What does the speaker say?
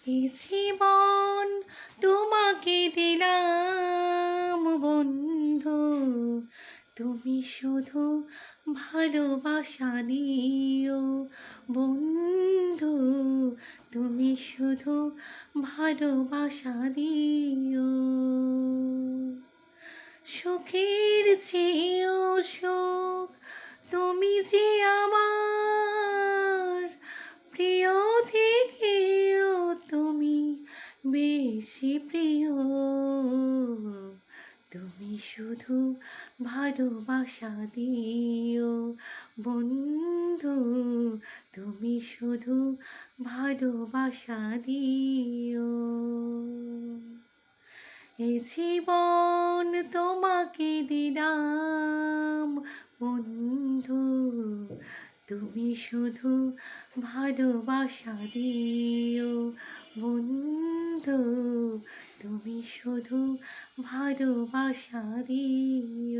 এই জীবন তোমাকে দিলাম বন্ধু, তুমি শুধু ভালোবাসা দিও বন্ধু, তুমি শুধু ভালোবাসা দিও। সুখের চেয়েও সুখ তুমি যে আমার, প্রিয় থেকেও তুমি বেশি প্রিয়। তুমি শুধু ভালোবাসা দিও বন্ধু, তুমি শুধু ভালোবাসা দিও। এ জীবন তোমাকে দিলাম বন্ধু, তুমি শুধু ভালোবাসা দিও বন্ধু, তুমি শুধু ভালোবাসা দিও।